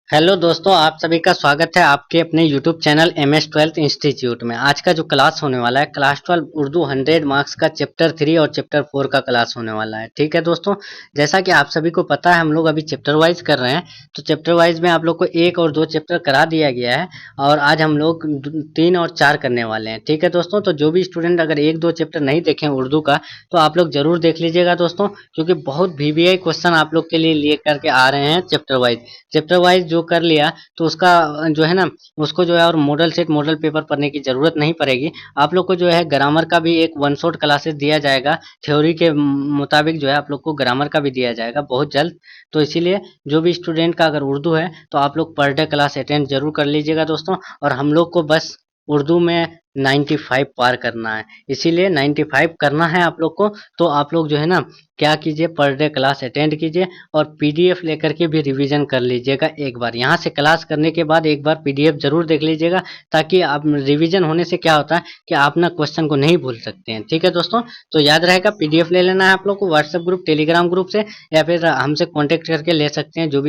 Hello दोस्तों, आप सभी का स्वागत है आपके अपने यूट्यूब चैनल MS-12 इंस्टीट्यूट में। आज का जो क्लास होने वाला है क्लास 12 उर्दू 100 मार्क्स का चैप्टर 3 और चैप्टर 4 का क्लास होने वाला है। ठीक है दोस्तों, जैसा कि आप सभी को पता है हम लोग अभी चैप्टर वाइज कर रहे हैं। तो चैप्टर वाइज में आप लोग को 1 और 2 चैप्टर करा दिया गया है और आज हम लोग 3 और 4 करने वाले हैं। ठीक है दोस्तों, तो जो भी स्टूडेंट अगर 1-2 चैप्टर नहीं देखे उर्दू का तो आप लोग जरूर देख लीजिएगा दोस्तों, क्योंकि बहुत VVI क्वेश्चन आप लोग के लिए लिए करके आ रहे हैं चैप्टर वाइज जो कर लिया तो उसका जो है ना उसको जो है और मॉडल सेट मॉडल पेपर पढ़ने की जरूरत नहीं पड़ेगी। आप लोग को जो है ग्रामर का भी एक वन शॉट क्लासेस दिया जाएगा। थ्योरी के मुताबिक जो है आप लोग को ग्रामर का भी दिया जाएगा बहुत जल्द। तो इसीलिए जो भी स्टूडेंट का अगर उर्दू है तो आप लोग पर डे क्लास अटेंड जरूर कर लीजिएगा दोस्तों। और हम लोग को बस उर्दू में 95 पार करना है, इसीलिए 95 करना है आप लोग को। तो आप लोग जो है ना क्या कीजिए, पर डे क्लास अटेंड कीजिए और PDF लेकर के भी रिवीजन कर लीजिएगा। एक बार यहाँ से क्लास करने के बाद एक बार PDF जरूर देख लीजिएगा, ताकि आप रिवीजन होने से क्या होता है कि आप ना क्वेश्चन को नहीं भूल सकते हैं। ठीक है दोस्तों, तो याद रहेगा PDF ले लेना है आप लोग को व्हाट्सएप ग्रुप टेलीग्राम ग्रुप से, या फिर हमसे कॉन्टेक्ट करके ले सकते हैं। जो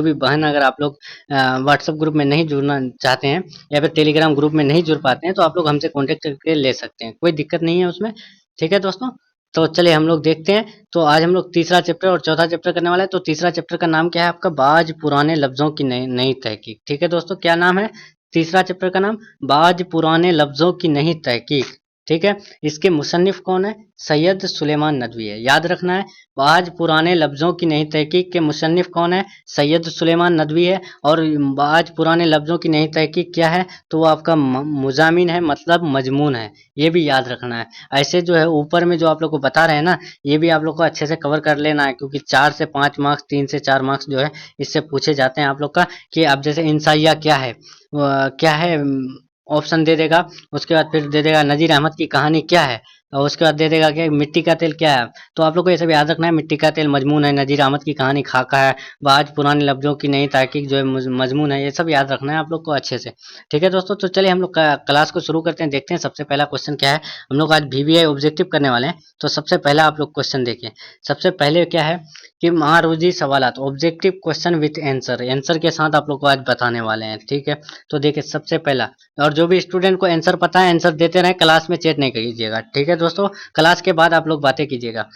भी बहन अगर आप लोग व्हाट्सएप ग्रुप में नहीं जुड़ना चाहते हैं या फिर टेलीग्राम ग्रुप में नहीं जुड़ पाते हैं तो आप लोग हमसे कॉन्टेक्ट करके ले सकते हैं, कोई दिक्कत नहीं है उसमें। ठीक है दोस्तों, तो चलिए हम लोग देखते हैं। तो आज हम लोग तीसरा चैप्टर और चौथा चैप्टर करने वाले हैं। तो तीसरा चैप्टर का नाम क्या है आपका, बाज पुराने लफ्जों की नई नई तहकीक। ठीक है दोस्तों, क्या नाम है तीसरा चैप्टर का नाम, बाज पुराने लफ्जों की नई तहकीक। ठीक है, इसके मुसन्निफ कौन है, सैयद सुलेमान नदवी है, याद रखना है। बाज पुराने लफ्जों की नई तहकीक के मुसन्निफ कौन है, सैयद सुलेमान नदवी है। और बाज पुराने लफ्जों की नई तहकीक क्या है, तो वो आपका मुजामिन है, मतलब मजमून है, ये भी याद रखना है। ऐसे जो है ऊपर में जो आप लोग को बता रहे हैं ना, ये भी आप लोग को अच्छे से कवर कर लेना है, क्योंकि 4 से 5 मार्क्स 3 से 4 मार्क्स जो है इससे पूछे जाते हैं आप लोग का। कि अब जैसे इंसाइया क्या है, क्या है, ऑप्शन दे देगा। उसके बाद फिर दे देगा नजीर अहमद की कहानी क्या है, और उसके बाद दे देगा कि मिट्टी का तेल क्या है। तो आप लोग को ये सब याद रखना है, मिट्टी का तेल मजमून है, नजीर अहमद की कहानी खाका है, बाज पुराने लफ्जों की नई ताकीक जो है मजमून है। ये सब याद रखना है आप लोग को अच्छे से। ठीक है दोस्तों, तो चलिए हम लोग क्लास को शुरू करते हैं, देखते हैं सबसे पहला क्वेश्चन क्या है। हम लोग आज VVI ऑब्जेक्टिव करने वाले हैं। तो सबसे पहला आप लोग क्वेश्चन देखिए। सबसे पहले क्या है कि मारूजी सवालात, objective question with answer, answer के साथ आप लोग को आज बताने वाले हैं। ठीक है, तो देखिए सबसे पहला, और जो भी स्टूडेंट को आंसर पता है आंसर देते रहे, क्लास में चेट नहीं कीजिएगा। ठीक है दोस्तों, क्लास के बाद आप लोग बातें कीजिएगा।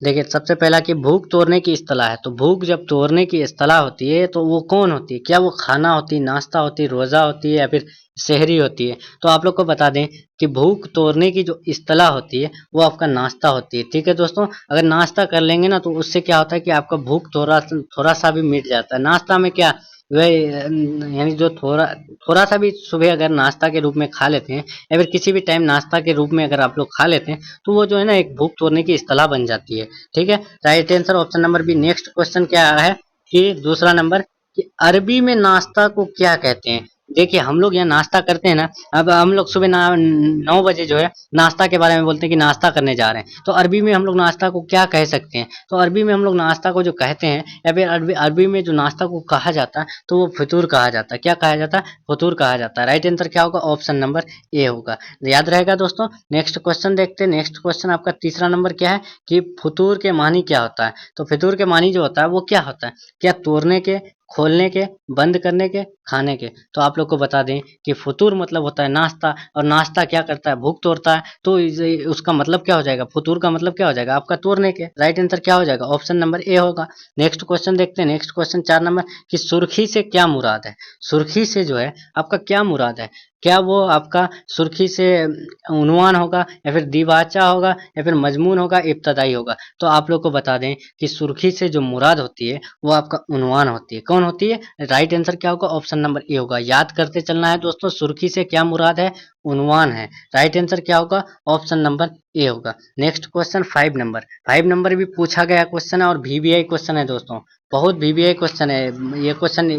देखिए सबसे पहला कि भूख तोड़ने की इस्तेलाह है। तो भूख जब तोड़ने की इस्तेलाह होती है तो वो कौन होती है, क्या वो खाना होती है, नाश्ता होती है, रोज़ा होती है, या फिर शहरी होती है। तो आप लोग को बता दें कि भूख तोड़ने की जो इस्तेलाह होती है वो आपका नाश्ता होती है। ठीक है दोस्तों, अगर नाश्ता कर लेंगे ना तो उससे क्या होता है कि आपका भूख थोड़ा थोड़ा सा भी मिट जाता है। नाश्ता में क्या, वह यानी जो थोड़ा थोड़ा सा भी सुबह अगर नाश्ता के रूप में खा लेते हैं, या फिर किसी भी टाइम नाश्ता के रूप में अगर आप लोग खा लेते हैं, तो वो जो है ना एक भूख तोड़ने की इस्तेलाह बन जाती है। ठीक है, right answer option number B. Next question क्या है कि दूसरा नंबर, कि अरबी में नाश्ता को क्या कहते हैं। देखिए हम लोग यहाँ नाश्ता करते हैं ना, अब हम लोग सुबह 9 बजे जो है नाश्ता के बारे में बोलते हैं कि नाश्ता करने जा रहे हैं, तो अरबी में हम लोग नाश्ता को क्या कह सकते हैं। तो अरबी में हम लोग नाश्ता को जो कहते हैं, या फिर अरबी अरबी में जो नाश्ता को कहा जाता है तो वो फितूर कहा जाता है। क्या कहा जाता है, फितूर कहा जाता है। राइट आंसर क्या होगा, ऑप्शन नंबर ए होगा, याद रहेगा दोस्तों। नेक्स्ट क्वेश्चन देखते हैं। नेक्स्ट क्वेश्चन आपका तीसरा नंबर क्या है कि फतूर के मानी क्या होता है। तो फितूर के मानी जो होता है वो क्या होता है, क्या तोड़ने के, खोलने के, बंद करने के, खाने के। तो आप लोग को बता दें कि फतूर मतलब होता है नाश्ता, और नाश्ता क्या करता है, भूख तोड़ता है। तो उसका मतलब क्या हो जाएगा, फतूर का मतलब क्या हो जाएगा आपका तोड़ने के। राइट आंसर क्या हो जाएगा, ऑप्शन नंबर ए होगा। नेक्स्ट क्वेश्चन देखते हैं। नेक्स्ट क्वेश्चन 4 नंबर, कि सुर्खी से क्या मुराद है। सुर्खी से जो है आपका क्या मुराद है, क्या वो आपका सुर्खी से उन्वान होगा, या फिर दिवाचा होगा, या फिर मजमून होगा, इब्तदाई होगा। तो आप लोग को बता दें कि सुर्खी से जो मुराद होती है वो आपका उन्वान होती है। कौन होती है, राइट आंसर क्या होगा, ऑप्शन नंबर ए होगा। याद करते चलना है दोस्तों, सुर्खी से क्या मुराद है, उन्वान है। राइट आंसर क्या होगा, ऑप्शन नंबर ए होगा। नेक्स्ट क्वेश्चन 5 नंबर, 5 नंबर भी पूछा गया क्वेश्चन है और VVI क्वेश्चन है दोस्तों, बहुत VVI क्वेश्चन है। ये क्वेश्चन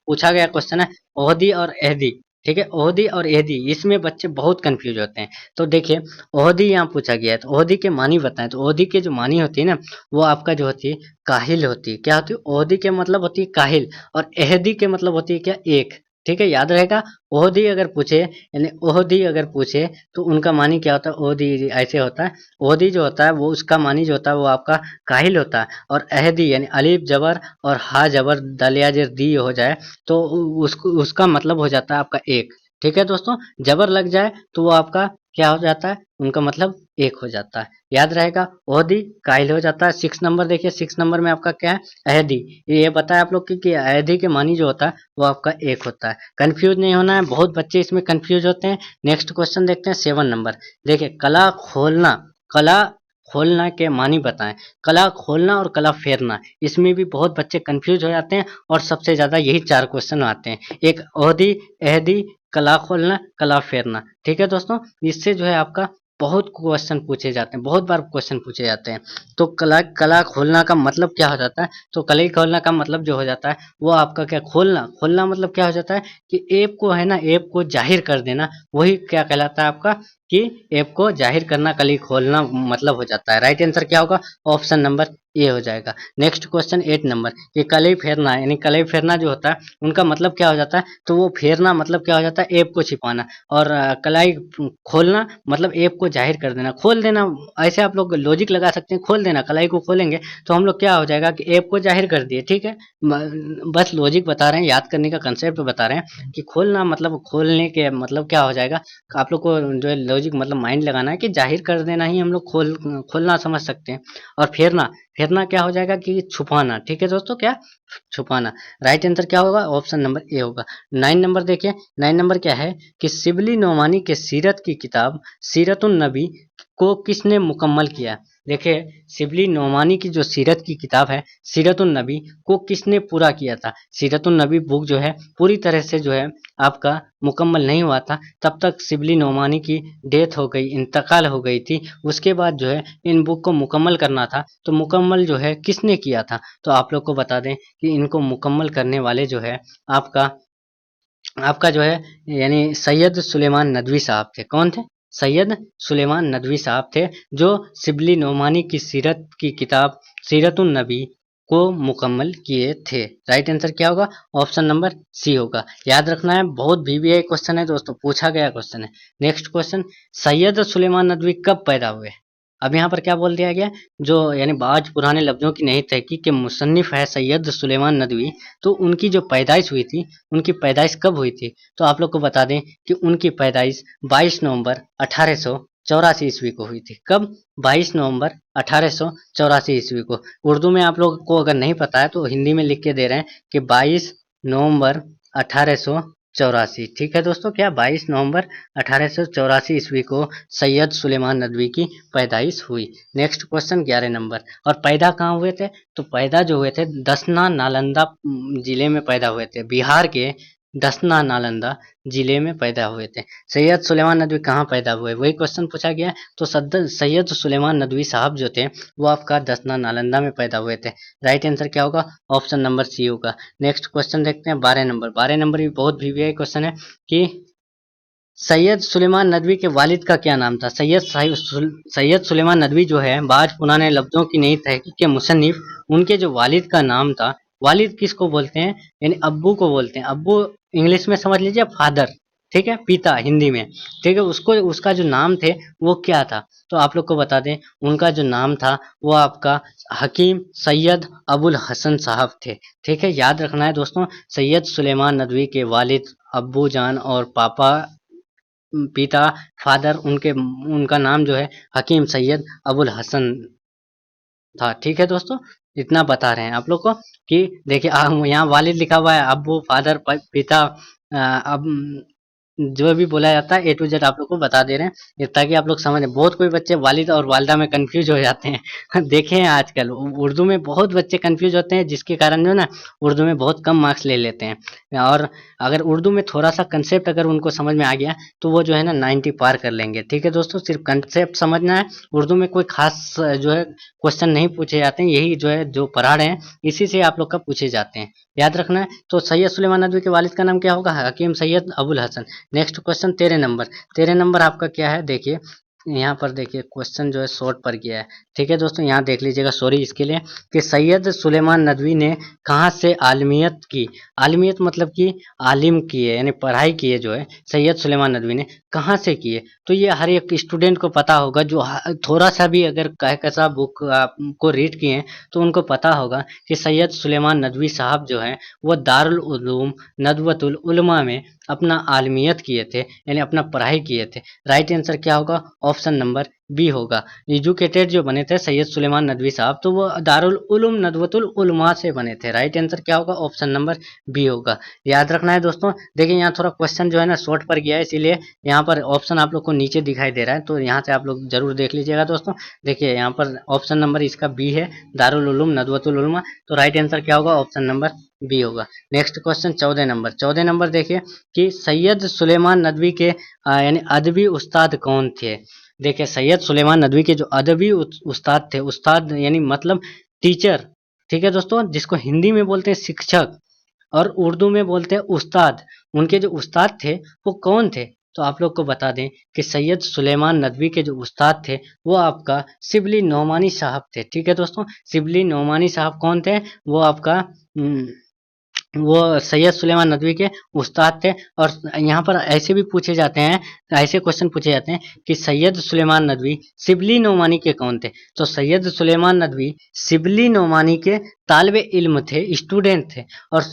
पूछा गया क्वेश्चन है, ओहदी और एहदी। ठीक है, ओहदी और एहदी, इसमें बच्चे बहुत कंफ्यूज होते हैं। तो देखिए ओहदी यहाँ पूछा गया है, तो ओहदी के मानी बताएं। तो ओहदी के जो मानी होती है ना, वो आपका जो होती है काहिल होती है। क्या होती है, ओहदी के मतलब होती है काहिल, और एहदी के मतलब होती है क्या, एक। ठीक है, याद रहेगा। ओहदी अगर पूछे, यानी ओहदी अगर पूछे तो उनका मानी क्या होता है, ओहदी ऐसे होता है। ओहदी जो होता है वो उसका मानी जो होता है वो आपका काहिल होता है। और अहदी यानी अलिफ जबर और हा जबर दलिया जर दी हो जाए तो उसको उसका मतलब हो जाता है आपका एक। ठीक है दोस्तों, जबर लग जाए तो वो आपका क्या हो जाता है, उनका मतलब एक हो जाता है। याद रहेगा, ओहदी काहिल हो जाता है। 6 नंबर देखिए, 6 नंबर में आपका क्या है, अहदी। ये बताया आप लोग कि अहदी के मानी जो होता है वो आपका एक होता है। कंफ्यूज नहीं होना है, बहुत बच्चे इसमें कंफ्यूज होते हैं। नेक्स्ट क्वेश्चन देखते हैं 7 नंबर। देखिए, कला खोलना, कला खोलना के मानी बताएं। कला खोलना और कला फेरना, इसमें भी बहुत बच्चे कंफ्यूज हो जाते हैं और सबसे ज्यादा यही 4 क्वेश्चन आते हैं। एक ओहदी, अहदी, कला खोलना, कला फेरना। ठीक है दोस्तों, इससे जो है आपका बहुत क्वेश्चन पूछे जाते हैं, बहुत बार क्वेश्चन पूछे जाते हैं। तो कला कला खोलना का मतलब क्या हो जाता है, तो कला खोलना का मतलब जो हो जाता है वो आपका क्या, खोलना। खोलना मतलब क्या हो जाता है कि ऐप को है ना, ऐप को जाहिर कर देना, वही क्या कहलाता है आपका, कि ऐप को जाहिर करना, कली खोलना मतलब हो जाता है। राइट आंसर क्या होगा, ऑप्शन नंबर ए हो जाएगा। नेक्स्ट क्वेश्चन 8 नंबर, ये कलई फेरना, यानी कलई फेरना जो होता है उनका मतलब क्या हो जाता है, तो वो फेरना मतलब क्या हो जाता है, ऐप को छिपाना। और कलाई खोलना मतलब ऐप को जाहिर कर देना, खोल देना। ऐसे आप लोग लॉजिक लगा सकते हैं, खोल देना, कलाई को खोलेंगे तो हम लोग क्या हो जाएगा कि ऐप को जाहिर कर दिए। ठीक है, बस लॉजिक बता रहे हैं, याद करने का कंसेप्ट बता रहे हैं कि खोलना मतलब खोलने के मतलब क्या हो जाएगा। आप लोग को जो है लॉजिक मतलब माइंड लगाना है कि जाहिर कर देना ही हम लोग खोलना समझ सकते हैं। और फेरना, फेरना क्या हो जाएगा कि छुपाना। ठीक है दोस्तों, क्या, छुपाना। राइट आंसर क्या होगा, ऑप्शन नंबर ए होगा। 9 नंबर देखिए, 9 नंबर क्या है कि शिबली नोमानी के सीरत की किताब सीरतुन नबी को किसने मुकम्मल किया। देखिए, शिबली नोमानी की जो सीरत की किताब है सीरतुन नबी को किसने पूरा किया था। सीरतुन नबी बुक जो है पूरी तरह से जो है आपका मुकम्मल नहीं हुआ था, तब तक शिबली नोमानी की डेथ हो गई, इंतकाल हो गई थी। उसके बाद जो है इन बुक को मुकम्मल करना था, तो मुकम्मल जो है किसने किया था, तो आप लोग को बता दें कि इनको मुकम्मल करने वाले जो है आपका आपका जो है यानी सैयद सुलेमान नदवी साहब थे। कौन थे, सैयद सुलेमान नदवी साहब थे, जो शिबली नोमानी की सीरत की किताब सीरतुन नबी को मुकम्मल किए थे। राइट आंसर क्या होगा, ऑप्शन नंबर सी होगा। याद रखना है, बहुत वीवीआई क्वेश्चन है दोस्तों, पूछा गया क्वेश्चन है। नेक्स्ट क्वेश्चन, सैयद सुलेमान नदवी कब पैदा हुए। अब यहाँ पर क्या बोल दिया गया, जो यानी आज पुराने लफ्जों की नहीं तहकीक के मुसन्निफ है सैयद सुलेमान नदवी, तो उनकी जो पैदाइश हुई थी, उनकी पैदाइश कब हुई थी, तो आप लोग को बता दें कि उनकी पैदाइश 22 नवंबर 1884 ईस्वी को हुई थी। कब, 22 नवंबर 1884 ईस्वी को। उर्दू में आप लोग को अगर नहीं पता है तो हिंदी में लिख के दे रहे हैं कि 22 नवंबर 1884। ठीक है दोस्तों, क्या 22 नवंबर 1884 ईस्वी को सैयद सुलेमान नदवी की पैदाइश हुई। नेक्स्ट क्वेश्चन 11 नंबर, और पैदा कहाँ हुए थे, तो पैदा जो हुए थे दसना नालंदा जिले में पैदा हुए थे, बिहार के दसना नालंदा जिले में पैदा हुए थे। सैयद सुलेमान नदवी कहाँ पैदा हुए, वही क्वेश्चन पूछा गया है। तो सैयद सुलेमान नदवी साहब जो थे वो आपका दसना नालंदा में पैदा हुए थे। राइट आंसर क्या होगा, ऑप्शन नंबर सी होगा। नेक्स्ट क्वेश्चन देखते हैं 12 नंबर। 12 नंबर भी बहुत वीवीआई क्वेश्चन है कि सैयद सुलेमान नदवी के वालिद का क्या नाम था। सैयद सुलेमान नदवी जो है बाज पुराने लफ्जों की नई तहकीक के मुसन्निफ, उनके जो वालिद का नाम था, वालिद किसको बोलते हैं, यानी अब्बू को बोलते हैं। अब्बू इंग्लिश में समझ लीजिए फादर, ठीक है, पिता हिंदी में। ठीक है, उसको उसका जो नाम थे वो क्या था, तो आप लोग को बता दें उनका जो नाम था वो आपका हकीम सैयद अबुल हसन साहब थे। ठीक है, याद रखना है दोस्तों, सैयद सुलेमान नदवी के वालिद अब्बू जान और पापा पिता फादर उनके उनका नाम जो है हकीम सैयद अबुल हसन था। ठीक है दोस्तों, इतना बता रहे हैं आप लोग को कि देखिए यहाँ वालिद लिखा हुआ है, अब्बू फादर पिता, अब जो भी बोला जाता है ए टू जेड आप लोग को बता दे रहे हैं ताकि आप लोग समझें। बहुत कोई बच्चे वालिद और वालिदा में कंफ्यूज हो जाते हैं देखे हैं आजकल उर्दू में बहुत बच्चे कंफ्यूज होते हैं, जिसके कारण जो है ना उर्दू में बहुत कम मार्क्स ले लेते हैं। और अगर उर्दू में थोड़ा सा कंसेप्ट अगर उनको समझ में आ गया तो वो जो है ना 90 पार कर लेंगे। ठीक है दोस्तों, सिर्फ कंसेप्ट समझना है, उर्दू में कोई खास जो है क्वेश्चन नहीं पूछे जाते हैं, यही जो है जो पढ़ा रहे हैं इसी से आप लोग का पूछे जाते हैं, याद रखना है। तो सैयद सुलेमान नदवी के वालिद का नाम क्या होगा, Hakim Syed Abul Hasan. Next question 13 number. 13 number आपका क्या है, देखिए यहाँ पर देखिए क्वेश्चन जो है शॉर्ट पर गया है। ठीक है दोस्तों, यहाँ देख लीजिएगा, सॉरी इसके लिए, कि सैयद सुलेमान नदवी ने कहाँ से आलिमियत की। आलिमियत मतलब कि आलिम की है, यानी पढ़ाई की है जो है सैयद सुलेमान नदवी ने कहाँ से की है। तो ये हर एक स्टूडेंट को पता होगा, जो थोड़ा सा भी अगर कहकशा बुक को रीड किए हैं तो उनको पता होगा कि सैयद सुलेमान नदवी साहब जो है वो दारुल उलूम नदवतुल उलमा में अपना आलमियत किए थे, यानी अपना पढ़ाई किए थे। राइट आंसर क्या होगा? ऑप्शन नंबर बी होगा। एजुकेटेड जो बने थे सैयद सुलेमान नदवी साहब, तो वो दारुल उलूम नदवतुल उलमा से बने थे। राइट आंसर क्या होगा? ऑप्शन नंबर बी होगा। याद रखना है दोस्तों। देखिए यहाँ थोड़ा क्वेश्चन जो है ना शॉर्ट पर गया है, इसीलिए यहाँ पर ऑप्शन आप लोग को नीचे दिखाई दे रहा है, तो यहाँ से आप लोग जरूर देख लीजिएगा दोस्तों। देखिए यहाँ पर ऑप्शन नंबर इसका बी है, दारुल उलूम नदवतुल उलमा। तो राइट आंसर क्या होगा? ऑप्शन नंबर बी होगा। नेक्स्ट क्वेश्चन 14 नंबर देखिए कि सैयद सुलेमान नदवी के यानी अदबी उस्ताद कौन थे। देखिए सैयद सुलेमान नदवी के जो अदबी उस्ताद थे, उस्ताद यानी मतलब टीचर, ठीक है दोस्तों, जिसको हिंदी में बोलते हैं शिक्षक और उर्दू में बोलते हैं उस्ताद, उनके जो उस्ताद थे वो कौन थे। तो आप लोग को बता दें कि सैयद सुलेमान नदवी के जो उस्ताद थे वो आपका शिबली नोमानी साहब थे। ठीक है दोस्तों, शिबली नोमानी साहब कौन थे? वो आपका वो सैयद सुलेमान नदवी के उस्ताद थे। और यहाँ पर ऐसे भी पूछे जाते हैं, ऐसे क्वेश्चन पूछे जाते हैं कि सैयद सुलेमान नदवी शिबली नोमानी के कौन थे। तो सैयद सुलेमान नदवी शिबली नोमानी के तालिबे इल्म थे, स्टूडेंट थे। और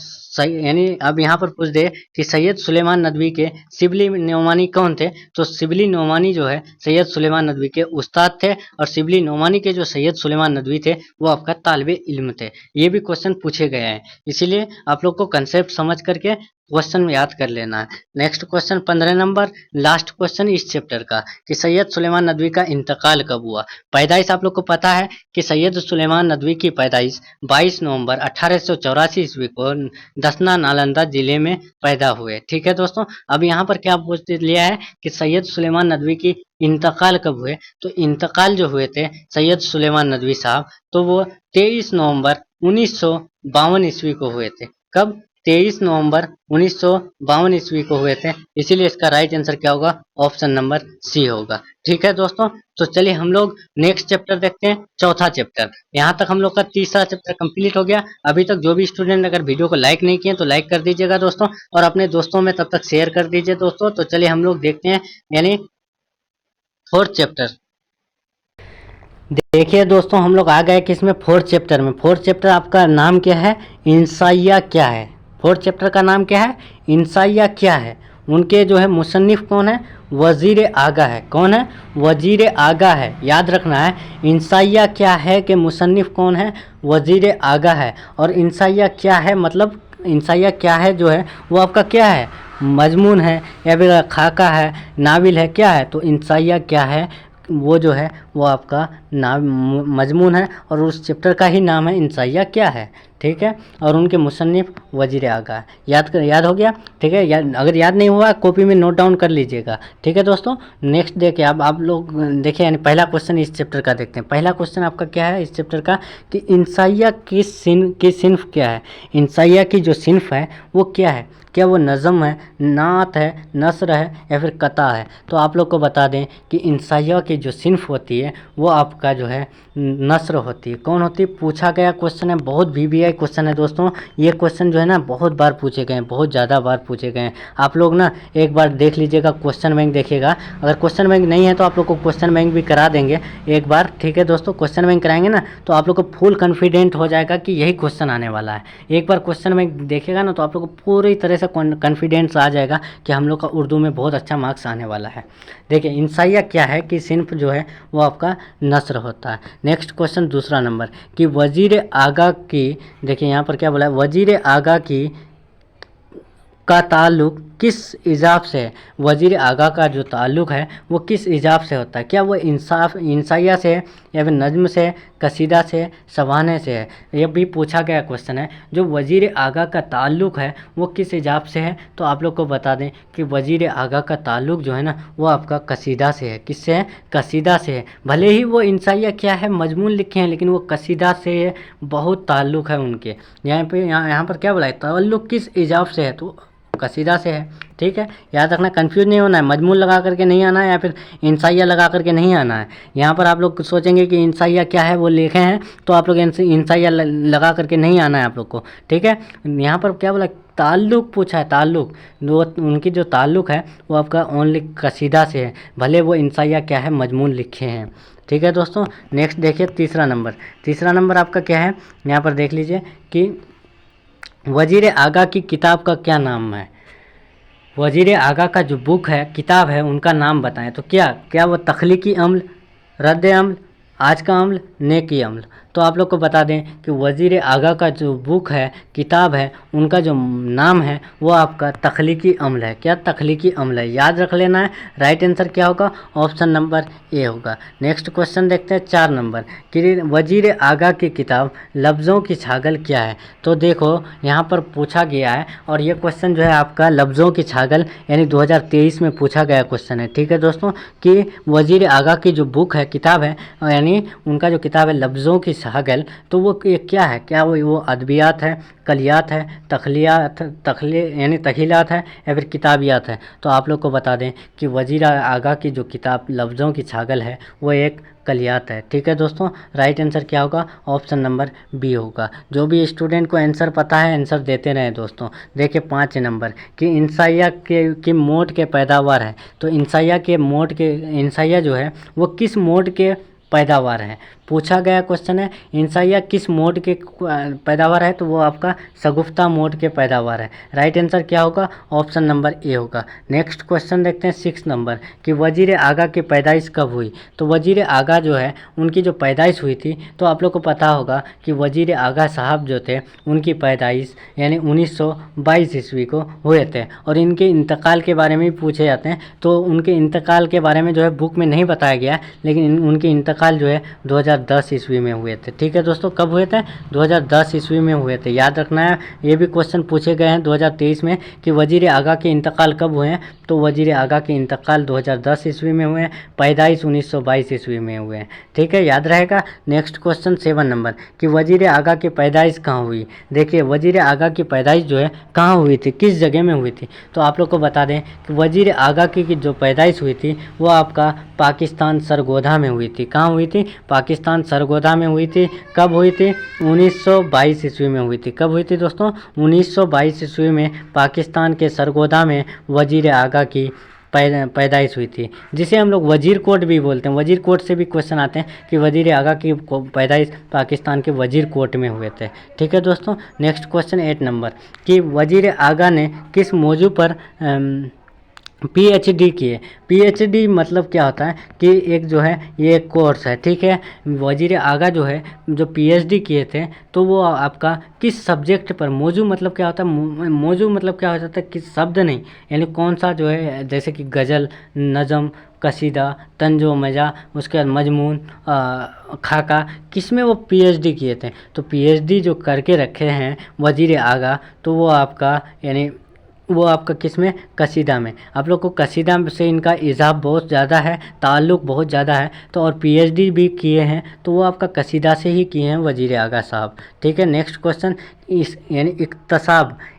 यानी अब यहाँ पर पूछ दे कि सैयद सुलेमान नदवी के शिबली नोमानी कौन थे, तो शिबली नोमानी जो है सैयद सुलेमान नदवी के उस्ताद थे, और शिबली नोमानी के जो सैयद सुलेमान नदवी थे वो आपका तालिबे इल्म थे। ये भी क्वेश्चन पूछे गए हैं, इसीलिए आप लोग को कंसेप्ट समझ करके क्वेश्चन याद कर लेना है। Next question 15 number, last question इस चैप्टर का, कि सैयद सुलेमान नदवी का इंतकाल कब हुआ। पैदाइश आप लोग को पता है कि सैयद सुलेमान नदवी की पैदाइश 22 नवंबर 1884 ईस्वी को दसना नालंदा जिले में पैदा हुए। ठीक है दोस्तों, अब यहाँ पर क्या पूछ लिया है कि सैयद सुलेमान नदवी की इंतकाल कब हुए। तो इंतकाल जो हुए थे सैयद सुलेमान नदवी साहब, तो वो 23 नवंबर 1952 ईस्वी को हुए थे। कब? 23 नवंबर 1952 ईस्वी को हुए थे। इसीलिए इसका राइट आंसर क्या होगा? ऑप्शन नंबर सी होगा। ठीक है दोस्तों, तो चलिए हम लोग नेक्स्ट चैप्टर देखते हैं, चौथा चैप्टर। यहाँ तक हम लोग का तीसरा चैप्टर कंप्लीट हो गया। अभी तक जो भी स्टूडेंट अगर वीडियो को लाइक नहीं किए तो लाइक कर दीजिएगा दोस्तों, और अपने दोस्तों में तब तक शेयर कर दीजिए दोस्तों। तो चलिए हम लोग देखते हैं यानी फोर्थ चैप्टर। देखिए दोस्तों, हम लोग आ गए किसमें? फोर्थ चैप्टर में। फोर्थ चैप्टर आपका नाम क्या है? इंसाइया क्या है। फोर्थ चैप्टर का नाम क्या है? इंसाइया क्या है। उनके जो है मुसन्निफ कौन है? वजीर आगा है। कौन है? वजीर आगा है। याद रखना है, इंसाइया क्या है के मुसन्निफ कौन है? वजीर आगा है। और इंसाइया क्या है मतलब इंसाइया क्या है जो है वो आपका क्या है? मजमून है, या फिर खाका है, नाविल है, क्या है? तो इंसाइया क्या है वो जो है वो आपका नाम मजमून है, और उस चैप्टर का ही नाम है इंसाइया क्या है। ठीक है, और उनके मुसन्निफ वजीर आगा है। याद हो गया? ठीक है, अगर याद नहीं हुआ कॉपी में नोट डाउन कर लीजिएगा। ठीक है दोस्तों, नेक्स्ट देखिए, अब आप लोग देखिए यानी पहला क्वेश्चन इस चैप्टर का देखते हैं। पहला क्वेश्चन आपका क्या है इस चैप्टर का, कि इंसाइया की सिन्फ क्या है। इंसाइया की जो सिन्फ है वो क्या है? क्या वो नज़म है, नात है, नस्र है, या फिर कता है। तो आप लोग को बता दें कि इंसाइया की जो सिन्फ होती है वो आपका जो है नस्र होती है। कौन होती है? पूछा गया क्वेश्चन है, बहुत VVI क्वेश्चन है दोस्तों। ये क्वेश्चन जो है ना बहुत बार पूछे गए हैं, बहुत ज़्यादा बार पूछे गए हैं। आप लोग ना एक बार देख लीजिएगा, क्वेश्चन बैंक देखिएगा। अगर क्वेश्चन बैंक नहीं है तो आप लोग को क्वेश्चन बैंक भी करा देंगे एक बार। ठीक है दोस्तों, क्वेश्चन बैंक कराएंगे ना तो आप लोग को फुल कॉन्फिडेंट हो जाएगा कि यही क्वेश्चन आने वाला है। एक बार क्वेश्चन बैंक देखिएगा ना तो आप लोग को पूरी तरह से कॉन्फिडेंस आ जाएगा कि हम लोग का उर्दू में बहुत अच्छा मार्क्स आने वाला है। देखिए इंसाइया क्या है कि सिन्फ जो है वो आपका नस्र होता है। नेक्स्ट क्वेश्चन दूसरा नंबर, कि वजीर आगा की, देखिए यहाँ पर क्या बोला है, वजीर आगा की का ताल्लुक़ किस इजाफ़ से है। वज़ीर आगा का जो ताल्लुक़ है वो किस इजाफ़ से होता है। क्या वो इंसाइया से है, या फिर नज़्म से, कसीदा से, सवाने से है। ये भी पूछा गया क्वेश्चन है। जो वज़ीर आगा का ताल्लुक़ है वो किस इजाफ़ से है। तो आप लोग को बता दें कि वज़ीर आगा का ताल्लुक़ जो है ना वो आपका कसीदा से है। किससे है? कसीदा से है। भले ही वो इंसाइया क्या है मजमून लिखे हैं, लेकिन वो कसीदा से बहुत ताल्लुक़ है उनके। यहाँ पर क्या बोला है? ताल्लुक़ किस इजाफ़ से है, तो कसीदा से है। ठीक है, याद रखना, कंफ्यूज नहीं होना है, मजमून लगा करके नहीं आना है या फिर इंसाइया लगा करके नहीं आना है। यहाँ पर आप लोग सोचेंगे कि इंसाइया क्या है वो लिखे हैं, तो आप लोग इंसाइया लगा करके नहीं आना है आप लोग को। ठीक है, यहाँ पर क्या बोला, ताल्लुक पूछा है, ताल्लुक, वो उनकी जो ताल्लुक है वो आपका ओनली कसीदा से है, भले वो इंसाइया क्या है मजमून लिखे हैं। ठीक है दोस्तों, नेक्स्ट देखिए तीसरा नंबर आपका क्या है, यहाँ पर देख लीजिए कि वजीर आगा की किताब का क्या नाम है। वजीर आगा का जो बुक है, किताब है, उनका नाम बताएं। तो क्या वो तख्लीकी अम्ल, रद्द अम्ल, आज का अम्ल, नेकी अम्ल। तो आप लोग को बता दें कि वजीर आगा का जो बुक है, किताब है, उनका जो नाम है वो आपका तख्लीकी अम्ल है। क्या तख्लीकी अम्ल है, याद रख लेना है। राइट आंसर क्या होगा, ऑप्शन नंबर ए होगा। नेक्स्ट क्वेश्चन देखते हैं 4 नंबर कि वजीर आगा की किताब लफ्ज़ों की छागल क्या है। तो देखो यहाँ पर पूछा गया है, और ये क्वेश्चन जो है आपका लफ्ज़ों की छागल यानी 2023 में पूछा गया क्वेश्चन है। ठीक है दोस्तों, कि वजीर आगा की जो बुक है, किताब है, यानी उनका जो किताब है लफ्ज़ों की छागल, तो वो क्या है, क्या वो अदबियात है, कलियात है, यानी तखीलात है, या फिर किताबियात है। तो आप लोग को बता दें कि वजीर आगा की जो किताब लफ्ज़ों की छागल है वो एक कलियात है। ठीक है दोस्तों, राइट आंसर क्या होगा, ऑप्शन नंबर बी होगा। जो भी स्टूडेंट को आंसर पता है आंसर देते रहें दोस्तों। देखिए 5 नंबर कि इंसाइया की मोड के पैदावार है। तो इंसाइया जो है वो किस मोड के पैदावार है, पूछा गया क्वेश्चन है। इंसाइया किस मोड के पैदावार है, तो वो आपका शगुफ्ता मोड के पैदावार है। राइट आंसर क्या होगा, ऑप्शन नंबर ए होगा। नेक्स्ट क्वेश्चन देखते हैं 6 नंबर कि वजीर आगा की पैदाइश कब हुई। तो वजीर आगा जो है उनकी जो पैदाइश हुई थी, तो आप लोग को पता होगा कि वजीर आगा साहब जो थे उनकी पैदाइश यानी 1922 ईस्वी को हुए थे। और इनके इंतकाल के बारे में भी पूछे जाते हैं, तो उनके इंतकाल के बारे में जो है बुक में नहीं बताया गया, लेकिन उनके इंतकाल जो है 2010 ईस्वी में हुए थे। ठीक है दोस्तों, कब हुए थे, 2010 ईस्वी में हुए थे। याद रखना है, ये भी क्वेश्चन पूछे गए हैं 2023 में कि वजीर आगा के इंतकाल कब हुए हैं। तो वजीर आगा के इंतकाल 2010 ईस्वी में हुए हैं, पैदाइश 1922 ईस्वी में हुए हैं। ठीक है, याद रहेगा। नेक्स्ट क्वेश्चन 7 नंबर कि वजीर आगा की पैदाइश कहाँ हुई। देखिए वजीर आगा की पैदाइश जो है कहाँ हुई थी, किस जगह में हुई थी। तो आप लोग को बता दें कि वजीर आगा की जो पैदाइश हुई थी वो आपका पाकिस्तान सरगोधा में हुई थी। कहाँ हुई थी, पाकिस्तान सरगोधा में हुई थी। कब हुई थी, 1922 ईस्वी में हुई थी। कब हुई थी दोस्तों, 1922 ईस्वी में पाकिस्तान के सरगोधा में वजीर आगा की पैदाइश हुई थी, जिसे हम लोग वजीर कोट भी बोलते हैं। वजीर कोट से भी क्वेश्चन आते हैं कि वजीर आगा की पैदाइश पाकिस्तान के वजीर कोट में हुए थे। ठीक है दोस्तों, नेक्स्ट क्वेश्चन 8 नंबर कि वजीर आगा ने किस मौजू पर PhD किए। PhD मतलब क्या होता है कि एक जो है ये एक कोर्स है। ठीक है, वजीर आगा जो है जो PhD किए थे, तो वो आपका किस सब्जेक्ट पर, मौजू मतलब क्या होता है, मौजू मतलब क्या हो जाता है, किस शब्द नहीं, यानी कौन सा जो है, जैसे कि गज़ल, नज़म, कसीदा, तंजो मजा, उसके बाद मजमून, खाका, किस में वो PhD किए थे। तो PhD जो करके रखे हैं वजीर आगा, तो वो आपका यानी वो आपका किस में, कसीदा में। आप लोग को कसीदा से इनका इजाफ बहुत ज़्यादा है, ताल्लुक़ बहुत ज़्यादा है। तो और PhD भी किए हैं तो वो आपका कसीदा से ही किए हैं वजीर आगा साहब। ठीक है, नेक्स्ट क्वेश्चन इस यानी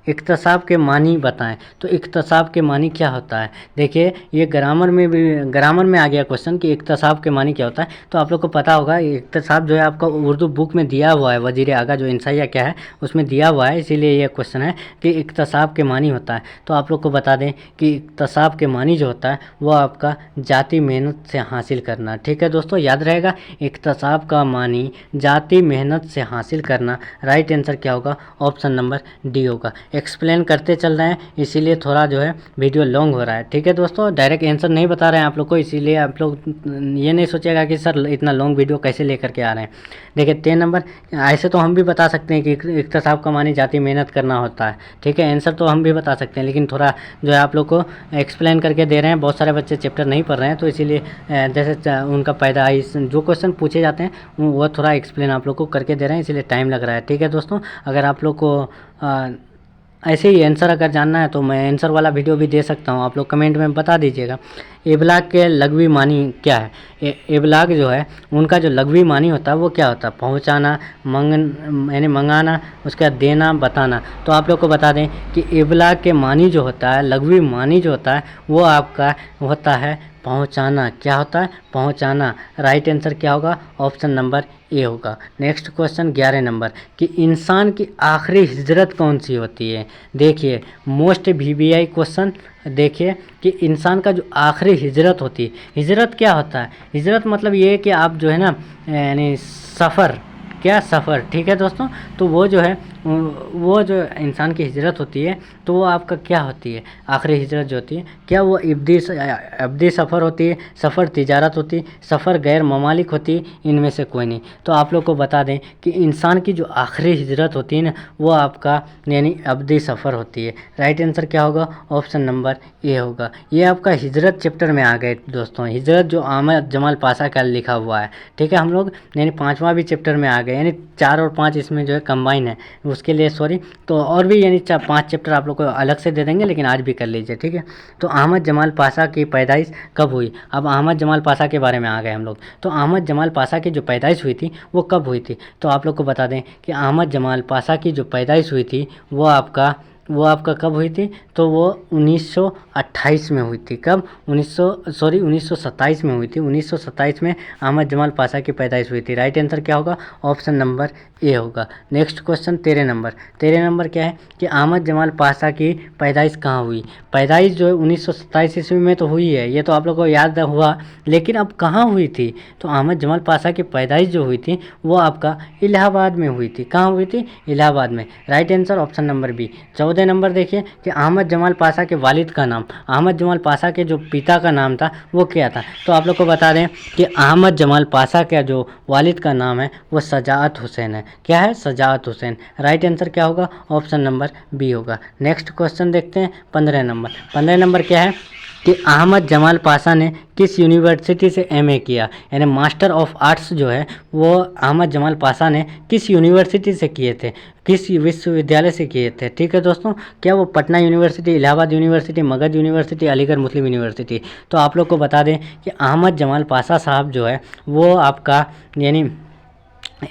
इक्तसाब के मानी बताएं। तो इक्तसाब के मानी क्या होता है। देखिए ये ग्रामर में आ गया क्वेश्चन कि इक्तसाब के मानी क्या होता है। तो आप लोग को पता होगा इक्तसाब जो है आपका उर्दू बुक में दिया हुआ है, वजीर आगा जो इंसाइया क्या है उसमें दिया हुआ है, इसीलिए ये क्वेश्चन है कि इक्तसाब के मानी होता है। तो आप लोग को बता दें कि इक्तसाब के मानी जो होता है वो आपका जाती मेहनत से हासिल करना। ठीक है दोस्तों, याद रहेगा, इक्तसाब का मानी जाती मेहनत से हासिल करना। राइट आंसर क्या होगा, ऑप्शन नंबर डी होगा। एक्सप्लेन करते चल रहे हैं इसीलिए थोड़ा जो है वीडियो लॉन्ग हो रहा है। ठीक है दोस्तों, डायरेक्ट आंसर नहीं बता रहे हैं आप लोग को, इसीलिए आप लोग ये नहीं सोचेगा कि सर इतना लॉन्ग वीडियो कैसे लेकर के आ रहे हैं। देखिए 10 नंबर, ऐसे तो हम भी बता सकते हैं कि इक्तसाब का मानी जाती मेहनत करना होता है। ठीक है, आंसर तो हम भी बता सकते हैं, लेकिन थोड़ा जो है आप लोग को एक्सप्लेन करके दे रहे हैं। बहुत सारे बच्चे चैप्टर नहीं पढ़ रहे हैं, तो इसीलिए जैसे उनका पैदाइश जो क्वेश्चन पूछे जाते हैं वो थोड़ा एक्सप्लेन आप लोग को करके दे रहे हैं, इसीलिए टाइम लग रहा है। ठीक है दोस्तों, अगर आप लोग को ऐसे ही आंसर अगर जानना है तो मैं आंसर वाला वीडियो भी दे सकता हूँ, आप लोग कमेंट में बता दीजिएगा। एबलाग के लघवी मानी क्या है? एबलाग जो है उनका जो लघवी मानी होता है वो क्या होता है? पहुँचाना, यानी मंगाना, उसके बाद देना, बताना। तो आप लोग को बता दें कि एबलाग के मानी जो होता है, लघवी मानी जो होता है वो आपका होता है पहुँचाना। क्या होता है? पहुँचाना। राइट आंसर क्या होगा? ऑप्शन नंबर ए होगा। नेक्स्ट क्वेश्चन 11 नंबर कि इंसान की आखिरी हिजरत कौन सी होती है? देखिए मोस्ट वीवीआई क्वेश्चन, देखिए कि इंसान का जो आखिरी हिजरत होती है, हिजरत क्या होता है? हिजरत मतलब ये है कि आप जो है ना, यानी सफ़र, क्या सफ़र, ठीक है दोस्तों। तो वो जो है वो जो इंसान की हिजरत होती है तो वो आपका क्या होती है? आखिरी हिजरत जो होती है, क्या वो अब्दी सफ़र होती है, सफ़र तिजारत होती है, सफ़र गैर ममालिक होती है? इनमें से कोई नहीं। तो आप लोग को बता दें कि इंसान की जो आखिरी हिजरत होती है ना वो आपका यानी अब्दी सफ़र होती है। राइट आंसर क्या होगा? ऑप्शन नंबर ए होगा। ये आपका हिजरत चैप्टर में आ गए दोस्तों, हिजरत जो अहमद जमाल पाशा का लिखा हुआ है, ठीक है। हम लोग यानी 5वां भी चैप्टर में आ गए, यानी 4 और 5 इसमें जो है कंबाइन है, उसके लिए सॉरी। तो और भी यानी 5 चैप्टर आप लोग को अलग से दे देंगे, लेकिन आज भी कर लीजिए, ठीक है। तो अहमद जमाल पाशा की पैदाइश कब हुई? अब अहमद जमाल पाशा के बारे में आ गए हम लोग। तो अहमद जमाल पाशा की जो पैदाइश हुई थी वो कब हुई थी? तो आप लोग को बता दें कि अहमद जमाल पाशा की जो पैदाइश हुई थी वो आपका कब हुई थी? तो वो 1928 में हुई थी। कब? 1927 में हुई थी। 1927 में अहमद जमाल पाशा की पैदाइश हुई थी। राइट आंसर क्या होगा? ऑप्शन नंबर ए होगा। Next question 13 number. 13 नंबर क्या है कि अहमद जमाल पाशा की पैदाइश कहाँ हुई? पैदाइश जो है 1927 ईस्वी में तो हुई है, ये तो आप लोग को याद हुआ, लेकिन अब कहाँ हुई थी? तो अहमद जमाल पाशा की पैदाइश जो हुई थी वो आपका इलाहाबाद में हुई थी। कहाँ हुई थी? इलाहाबाद में। Right answer option number B. 14 number देखिए कि अहमद जमाल पाशा के वालिद का नाम, अहमद जमाल पाशा के जो पिता का नाम था वो क्या था? तो आप लोग को बता दें कि अहमद जमाल पाशा का जो वालिद का नाम है वो सजाअत हुसैन है। क्या है? सजाअत हुसैन। राइट आंसर क्या होगा? ऑप्शन नंबर बी होगा। नेक्स्ट क्वेश्चन देखते हैं 15 नंबर। 15 नंबर क्या है कि अहमद जमाल पाशा ने किस यूनिवर्सिटी से एमए किया? यानी मास्टर ऑफ आर्ट्स जो है वो अहमद जमाल पाशा ने किस यूनिवर्सिटी से किए थे, किस विश्वविद्यालय से किए थे? ठीक है दोस्तों, क्या वो Patna University, Allahabad University, Magadh University, Aligarh Muslim University? तो आप लोग को बता दें कि अहमद जमाल पाशा साहब जो है वो आपका यानी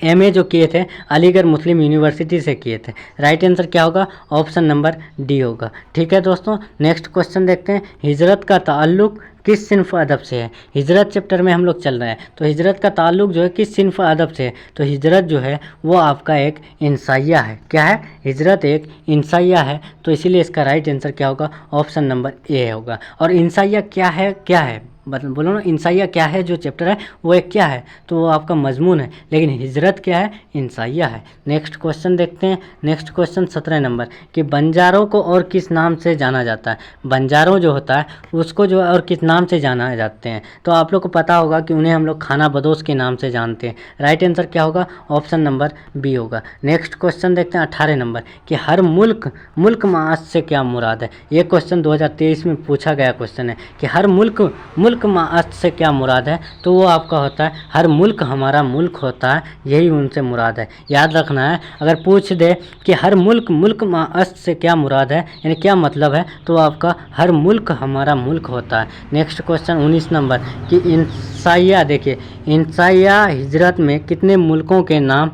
एमए जो किए थे अलीगढ़ मुस्लिम यूनिवर्सिटी से किए थे। राइट आंसर क्या होगा? ऑप्शन नंबर डी होगा। ठीक है दोस्तों, नेक्स्ट क्वेश्चन देखते हैं। हिजरत का ताल्लुक किस सिन्फ अदब से है? हिजरत चैप्टर में हम लोग चल रहे हैं, तो हिजरत का ताल्लुक जो है किस सिन्फ अदब से है? तो हिजरत जो है वो आपका एक इंसाइया है। क्या है? हिजरत एक इंसाइया है, तो इसीलिए इसका राइट आंसर क्या होगा? ऑप्शन नंबर ए होगा। और इंसाइया क्या है? क्या है बोलो ना, इंसाइया क्या है? जो चैप्टर है वो एक क्या है? तो वो आपका मजमून है, लेकिन हिजरत क्या है? इंसाइया है। नेक्स्ट क्वेश्चन देखते हैं। नेक्स्ट क्वेश्चन 17 नंबर कि बंजारों को और किस नाम से जाना जाता है? बंजारों जो होता है उसको जो है और किस नाम से जाना जाते हैं? तो आप लोग को पता होगा कि उन्हें हम लोग खाना बदोश के नाम से जानते हैं। राइट आंसर क्या होगा? ऑप्शन नंबर बी होगा। नेक्स्ट क्वेश्चन देखते हैं 18 नंबर कि हर मुल्क मास से क्या मुराद है? ये क्वेश्चन 2023 में पूछा गया क्वेश्चन है कि हर मुल्क मास से क्या मुराद है? तो वो आपका होता है हर मुल्क हमारा मुल्क होता है, यही उनसे मुराद है। याद रखना है, अगर पूछ दे कि हर मुल्क मास से क्या मुराद है, यानी क्या मतलब है, तो आपका हर मुल्क हमारा मुल्क होता है। नेक्स्ट क्वेश्चन 19 नंबर कि इंसाइया, देखिए इंसाइया हिजरत में कितने मुल्कों के नाम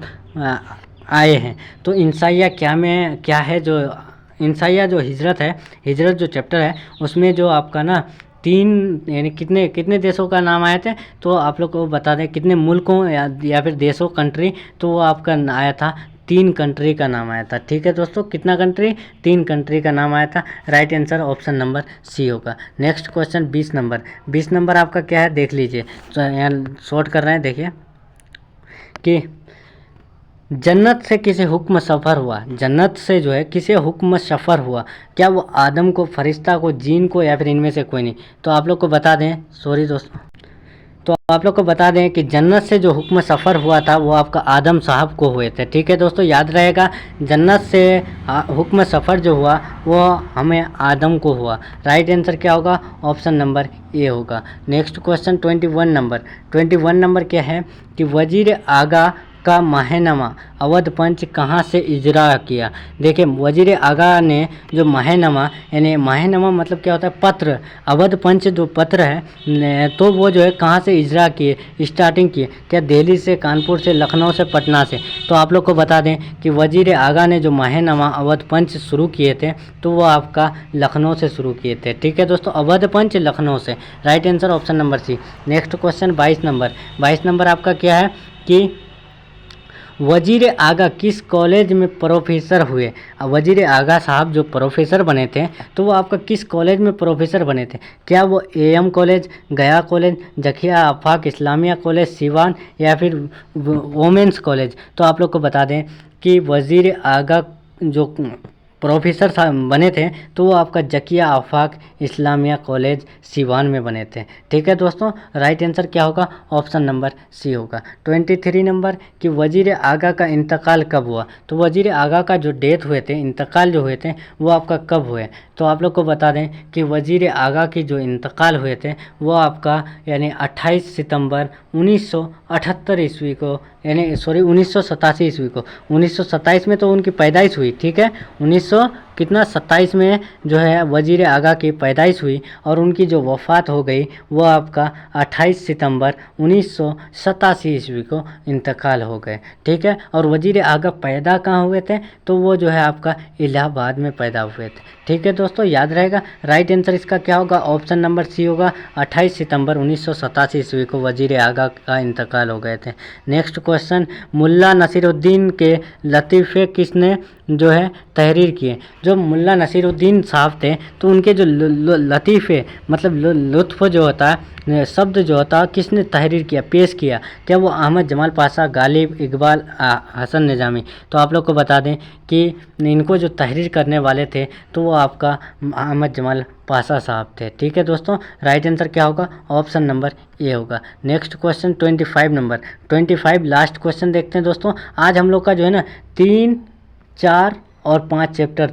आए हैं? तो इंसाइया क्या है? जो इंसाइया जो हिजरत है, हिजरत जो चैप्टर है उसमें जो आपका ना 3 यानी कितने देशों का नाम आए थे? तो आप लोग को बता दें कितने मुल्कों या फिर देशों, कंट्री, तो वो आपका आया था 3 कंट्री का नाम आया था। ठीक है दोस्तों, कितना कंट्री? 3 कंट्री का नाम आया था। Right answer option number C होगा। Next question 20 number. 20 नंबर आपका क्या है? देख लीजिए, तो यहाँ शॉर्ट कर रहे हैं, देखिए कि जन्नत से किसे हुक्म सफ़र हुआ? जन्नत से जो है किसे हुक्म सफ़र हुआ? क्या वो आदम को, फरिश्ता को, जीन को, या फिर इनमें से कोई नहीं? तो आप लोग को बता दें, सॉरी दोस्तों, तो आप लोग को बता दें कि जन्नत से जो हुक्म सफ़र हुआ था वो आपका आदम साहब को हुए थे। ठीक है दोस्तों, याद रहेगा, जन्नत से हुक्म सफ़र जो हुआ वो हमें आदम को हुआ। राइट आंसर क्या होगा? ऑप्शन नंबर ए होगा। Next question 21 number. 21 नंबर क्या है कि वजीर आगा का माहनामा अवध पंच कहाँ से इजरा किया। देखिए वजीर आगा ने जो माहनामा, यानी माहनामा मतलब क्या होता है, पत्र, अवध पंच जो पत्र है तो वो जो है कहाँ से इजरा किए, स्टार्टिंग किए, क्या दिल्ली से, कानपुर से, लखनऊ से, पटना से। तो आप लोग को बता दें कि वजीर आगा ने जो माहनामा अवध पंच शुरू किए थे तो वो आपका लखनऊ से शुरू किए थे। ठीक है दोस्तों, अवध पंच लखनऊ से। Right answer option number C. Next question 22 number आपका क्या है कि वजीर आगा किस कॉलेज में प्रोफेसर हुए। वजीर आगा साहब जो प्रोफेसर बने थे तो वो आपका किस कॉलेज में प्रोफेसर बने थे। क्या वो एएम कॉलेज, गया कॉलेज, जखिया आफाक इस्लामिया कॉलेज सीवान, या फिर वोमेंस कॉलेज। तो आप लोग को बता दें कि वजीर आगा जो प्रोफेसर बने थे तो वो आपका जकिया आफाक इस्लामिया कॉलेज सीवान में बने थे। ठीक है दोस्तों, राइट आंसर क्या होगा, ऑप्शन नंबर सी होगा। 23 नंबर कि वजीर आगा का इंतकाल कब हुआ। तो वजीर आगा का जो डेथ हुए थे, इंतकाल जो हुए थे वो आपका कब हुए। तो आप लोग को बता दें कि वजीर आगा की जो इंतकाल हुए थे वो आपका यानी 28 सितंबर 1978 ईस्वी को, यानी 1987 ईस्वी को। 1927 में तो उनकी पैदाइश हुई, ठीक है, 1927 में जो है वजीर आगा की पैदाइश हुई और उनकी जो वफ़ात हो गई वो आपका 28 सितंबर 1987 ईस्वी को इंतकाल हो गए। ठीक है, और वजीर आगा पैदा कहाँ हुए थे तो वो जो है आपका इलाहाबाद में पैदा हुए थे। ठीक है दोस्तों, याद रहेगा। राइट आंसर इसका क्या होगा, ऑप्शन नंबर सी होगा। 28 सितंबर 1987 ईस्वी को वजीर आगा का इंतकाल हो गए थे। नेक्स्ट क्वेश्चन, मुल्ला नसीरुद्दीन के लतीफ़े किसने जो है तहरीर किए। जो मुल्ला नसीरुद्दीन साहब थे तो उनके जो लतीफ़े मतलब लुत्फ़ जो होता है, शब्द जो होता है, किसने तहरीर किया, पेश किया। क्या वो अहमद जमाल पाशा, गालिब, इकबाल, हसन निज़ामी। तो आप लोग को बता दें कि इनको जो तहरीर करने वाले थे तो वो आपका अहमद जमाल पाशा साहब थे। ठीक है दोस्तों, राइट आंसर क्या होगा, ऑप्शन नंबर ए होगा। Next question 25 number, 25 last question देखते हैं दोस्तों। आज हम लोग का जो है ना 3, 4 और 5 चैप्टर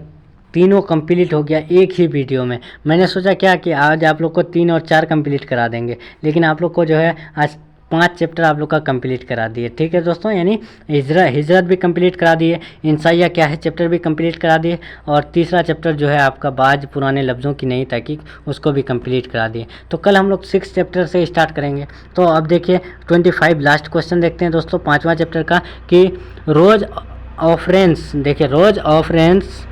तीनों कंप्लीट हो गया एक ही वीडियो में। मैंने सोचा क्या कि आज आप लोग को 3 और 4 कंप्लीट करा देंगे, लेकिन आप लोग को जो है आज 5 चैप्टर आप लोग का कंप्लीट करा दिए। ठीक है दोस्तों, यानी हिजरत भी कंप्लीट करा दिए, इंसाइया क्या है चैप्टर भी कंप्लीट करा दिए, और तीसरा चैप्टर जो है आपका बाज पुराने लफ्ज़ों की नई तहकीक उसको भी कंप्लीट करा दिए। तो कल हम लोग 6 चैप्टर से स्टार्ट करेंगे। तो अब देखिए 25 लास्ट क्वेश्चन देखते हैं दोस्तों 5वां चैप्टर का कि रोज़ ऑफरेंस। देखिए रोज़ ऑफरेंस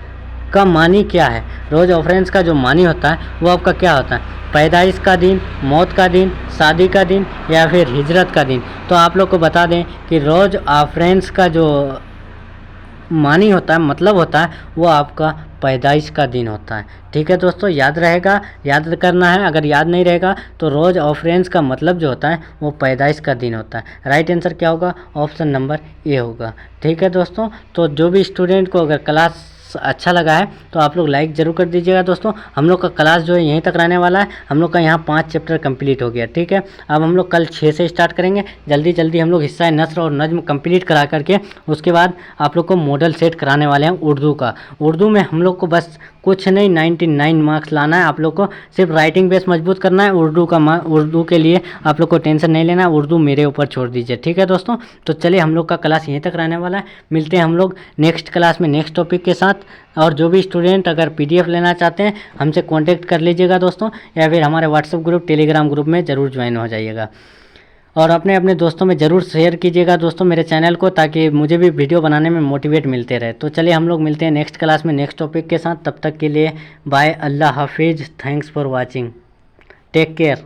का मानी क्या है। रोज़ ऑफरेंस का जो मानी होता है वो आपका क्या होता है, पैदाइश का दिन, मौत का दिन, शादी का दिन, या फिर हिजरत का दिन। तो आप लोग को बता दें कि रोज़ ऑफरेंस का जो मानी होता है, मतलब होता है, वो आपका पैदाइश का दिन होता है। ठीक है दोस्तों, याद रहेगा, याद करना है। अगर याद नहीं रहेगा तो रोज़ ऑफरेंस का मतलब जो होता है वो पैदाइश का दिन होता है। राइट आंसर क्या होगा, ऑप्शन नंबर ए होगा। ठीक है दोस्तों, तो जो भी स्टूडेंट को अगर क्लास अच्छा लगा है तो आप लोग लाइक ज़रूर कर दीजिएगा दोस्तों। हम लोग का क्लास जो है यहीं तक रहने वाला है। हम लोग का यहाँ 5 चैप्टर कंप्लीट हो गया। ठीक है, अब हम लोग कल 6 से स्टार्ट करेंगे। जल्दी जल्दी हम लोग हिस्सा नस्र और नज्म कंप्लीट करा करके उसके बाद आप लोग को मॉडल सेट कराने वाले हैं उर्दू का। उर्दू में हम लोग को बस कुछ नहीं 99 मार्क्स लाना है। आप लोग को सिर्फ राइटिंग बेस मजबूत करना है। उर्दू के लिए आप लोग को टेंशन नहीं लेना है, उर्दू मेरे ऊपर छोड़ दीजिए। ठीक है दोस्तों, तो चलिए हम लोग का क्लास यहीं तक रहने वाला है। मिलते हैं हम लोग नेक्स्ट क्लास में नेक्स्ट टॉपिक के साथ। और जो भी स्टूडेंट अगर PDF लेना चाहते हैं हमसे कांटेक्ट कर लीजिएगा दोस्तों, या फिर हमारे व्हाट्सएप ग्रुप, टेलीग्राम ग्रुप में ज़रूर ज्वाइन हो जाइएगा। और अपने अपने दोस्तों में ज़रूर शेयर कीजिएगा दोस्तों मेरे चैनल को, ताकि मुझे भी वीडियो बनाने में मोटिवेट मिलते रहे। तो चलिए हम लोग मिलते हैं नेक्स्ट क्लास में नेक्स्ट टॉपिक के साथ। तब तक के लिए बाय, अल्लाह हाफिज़, thanks for watching, take care.